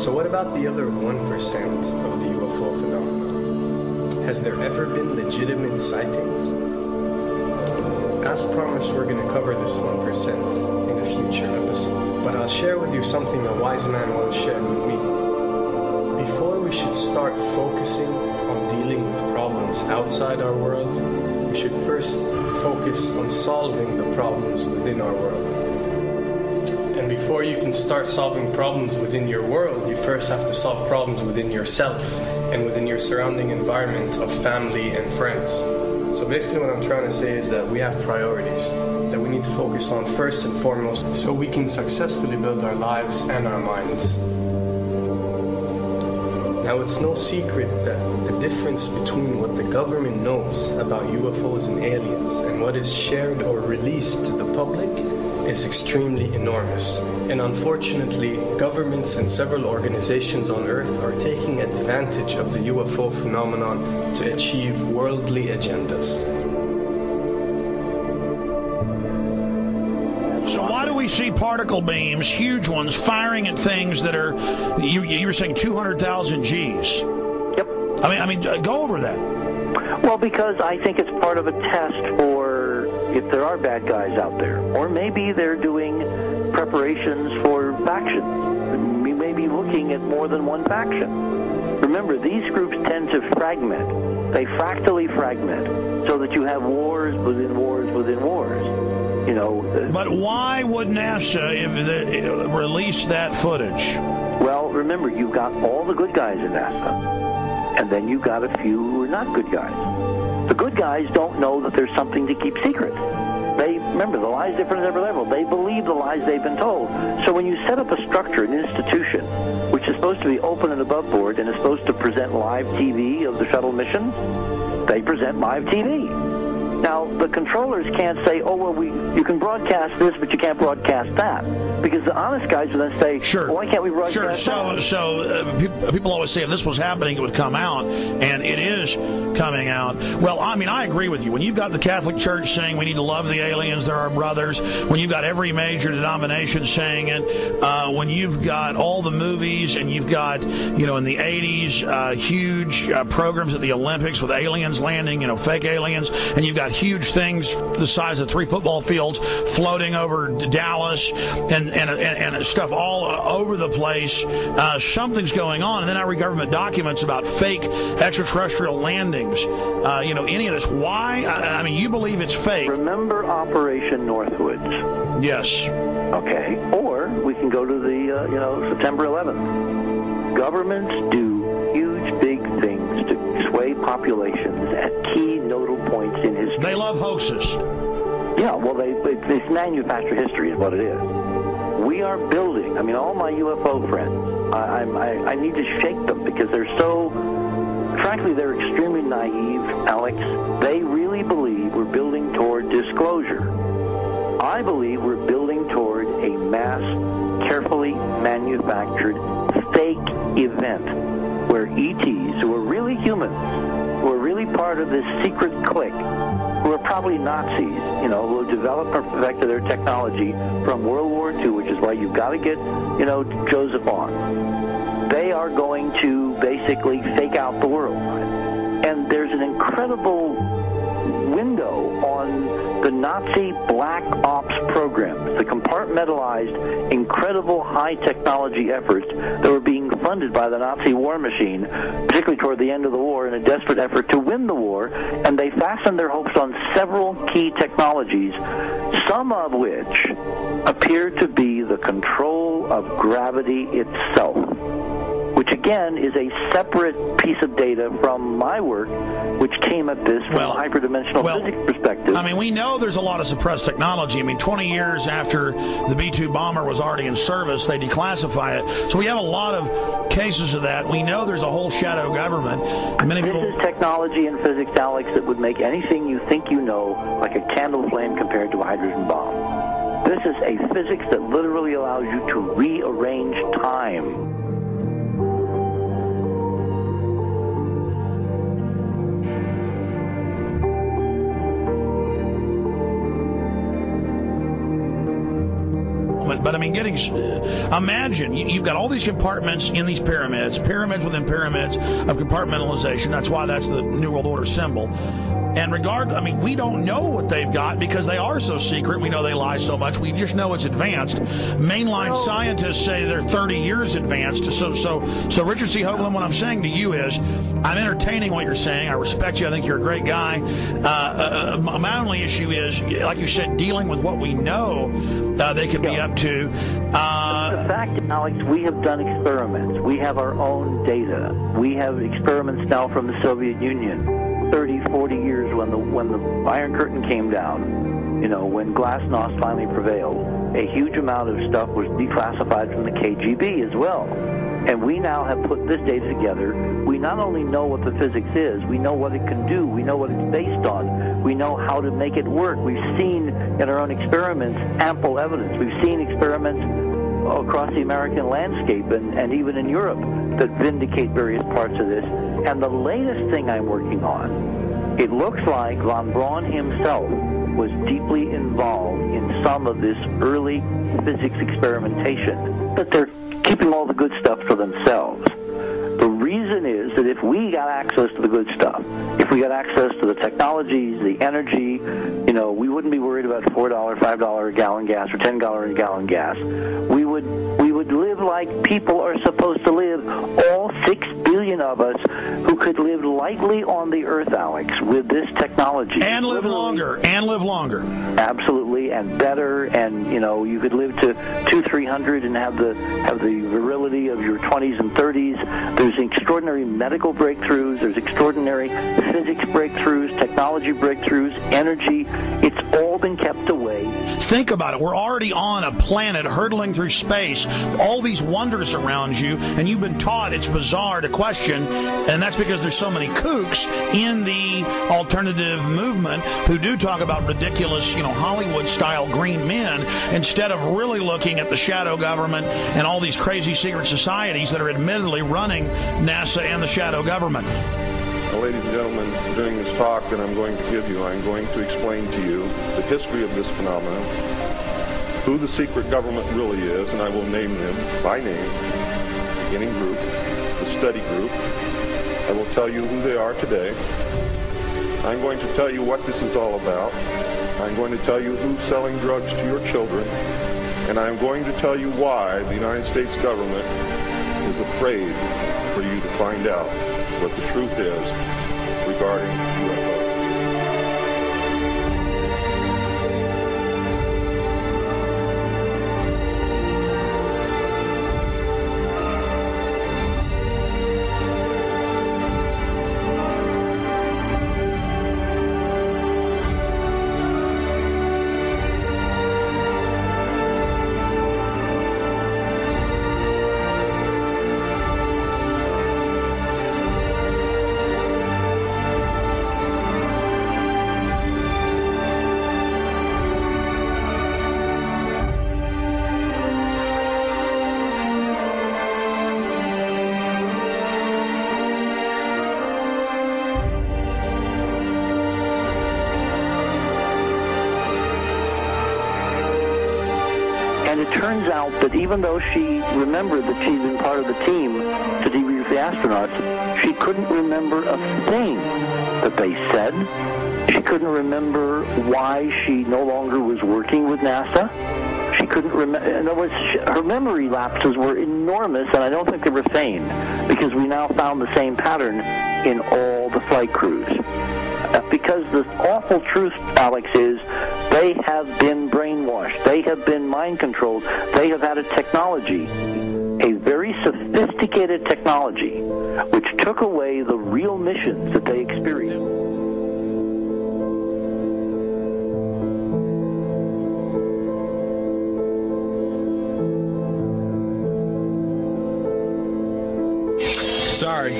So what about the other 1% of the UFO phenomenon? Has there ever been legitimate sightings? As promised, we're going to cover this 1% in a future episode. But I'll share with you something a wise man once shared with me. Before we should start focusing on dealing with problems outside our world, we should first focus on solving the problems within our world. And before you can start solving problems within your world, you first have to solve problems within yourself and within your surrounding environment of family and friends. So basically what I'm trying to say is that we have priorities that we need to focus on first and foremost so we can successfully build our lives and our minds. Now, it's no secret that the difference between what the government knows about UFOs and aliens and what is shared or released to the public is extremely enormous. And unfortunately, governments and several organizations on Earth are taking advantage of the UFO phenomenon to achieve worldly agendas. So why do we see particle beams, huge ones, firing at things that are, you were saying 200,000 Gs? Yep. I mean, go over that. Well, because I think it's part of a test for if there are bad guys out there. Or maybe they're doing preparations for factions. We may be looking at more than one faction. Remember, these groups tend to fragment. They fractally fragment so that you have wars within wars within wars. You know. But why would NASA release that footage? Well, remember, you've got all the good guys in NASA, and then you've got a few who are not good guys. The good guys don't know that there's something to keep secret. Remember, the lie's different at every level. They believe the lies they've been told. So when you set up a structure, an institution, which is supposed to be open and above board and is supposed to present live TV of the shuttle missions, they present live TV. Now, the controllers can't say, oh, well, you can broadcast this, but you can't broadcast that. Because the honest guys will then say, sure. Well, why can't we broadcast that? So people always say if this was happening, it would come out, and it is coming out. Well, I mean, I agree with you. When you've got the Catholic Church saying we need to love the aliens, they're our brothers, when you've got every major denomination saying it, when you've got all the movies, and you've got, in the 80s, huge programs at the Olympics with aliens landing, fake aliens, and you've got huge things the size of 3 football fields floating over Dallas and stuff all over the place. Something's going on. And then I read government documents about fake extraterrestrial landings. Any of this. Why? I mean, you believe it's fake. Remember Operation Northwoods? Yes. Okay. Or we can go to the, September 11th. Governments do huge, big things to sway populations at key nodal points in history. They love hoaxes. Yeah, well, it's manufacture history is what it is. We are building, all my UFO friends, I need to shake them because they're so, frankly, they're extremely naive, Alex. They really believe we're building toward disclosure. I believe we're building toward a mass, carefully manufactured fake event where ETs, who are really humans, who are really part of this secret clique, who are probably Nazis, who developed or perfected their technology from World War II, which is why you've got to get, Joseph on. They are going to basically fake out the world. And there's an incredible window on the Nazi black ops programs, the compartmentalized, incredible high technology efforts that were being funded by the Nazi war machine, particularly toward the end of the war in a desperate effort to win the war, and they fastened their hopes on several key technologies, some of which appear to be the control of gravity itself, which again is a separate piece of data from my work, which came at this from a hyperdimensional physics perspective. We know there's a lot of suppressed technology. 20 years after the B-2 bomber was already in service, they declassify it. So we have a lot of cases of that. We know there's a whole shadow government. This is technology in physics, Alex, that would make anything you think you know like a candle flame compared to a hydrogen bomb. This is a physics that literally allows you to rearrange time. But I mean, imagine you've got all these compartments in these pyramids within pyramids of compartmentalization. That's why that's the New World Order symbol. And we don't know what they've got because they are so secret. We know they lie so much. We just know it's advanced. Mainline scientists say they're 30 years advanced. So Richard C. Hoagland, what I'm saying to you is, I'm entertaining what you're saying. I respect you. I think you're a great guy. My only issue is, like you said, dealing with what we know they could be up to. The fact, Alex, we have done experiments. We have our own data. We have experiments now from the Soviet Union. 30, 40 years when the Iron Curtain came down, when Glasnost finally prevailed, a huge amount of stuff was declassified from the KGB as well. And we now have put this data together. We not only know what the physics is, we know what it can do, we know what it's based on, we know how to make it work. We've seen in our own experiments ample evidence. We've seen experiments across the American landscape and even in Europe that vindicate various parts of this. And the latest thing I'm working on, it looks like von Braun himself was deeply involved in some of this early physics experimentation, but they're keeping all the good stuff for themselves. The reason is that if we got access to the good stuff, if we got access to the technologies, the energy, we wouldn't be worried about $4, $5 a gallon gas or $10 a gallon gas. We would live like people are supposed to live, all 6 billion of us who could live lightly on the earth, Alex, with this technology. And live longer. Absolutely, and better, and you could live to 200-300 and have the virility of your 20s and 30s. There's extraordinary medical breakthroughs, there's extraordinary physics breakthroughs, technology breakthroughs, energy. It's all been kept away. Think about it. We're already on a planet hurtling through space, all these wonders around you, and you've been taught it's bizarre to question, and that's because there's so many kooks in the alternative movement who do talk about ridiculous, Hollywood-style green men, instead of really looking at the shadow government and all these crazy secret societies that are admittedly running NASA and the shadow government. Now, ladies and gentlemen, during this talk that I'm going to give you, I'm going to explain to you the history of this phenomenon, who the secret government really is, and I will name them by name: beginning group, the study group. I will tell you who they are today. I'm going to tell you what this is all about. I'm going to tell you who's selling drugs to your children, and I'm going to tell you why the United States government is afraid for you to find out what the truth is regarding UFOs. And it turns out that even though she remembered that she'd been part of the team to debrief the astronauts, she couldn't remember a thing that they said. She couldn't remember why she no longer was working with NASA. She couldn't remember. In other words, her memory lapses were enormous, and I don't think they were feigned, because we now found the same pattern in all the flight crews. Because the awful truth, Alex, is they have been brainwashed. They have been mind controlled. They have had a technology, a very sophisticated technology, which took away the real missions that they experienced. Sorry.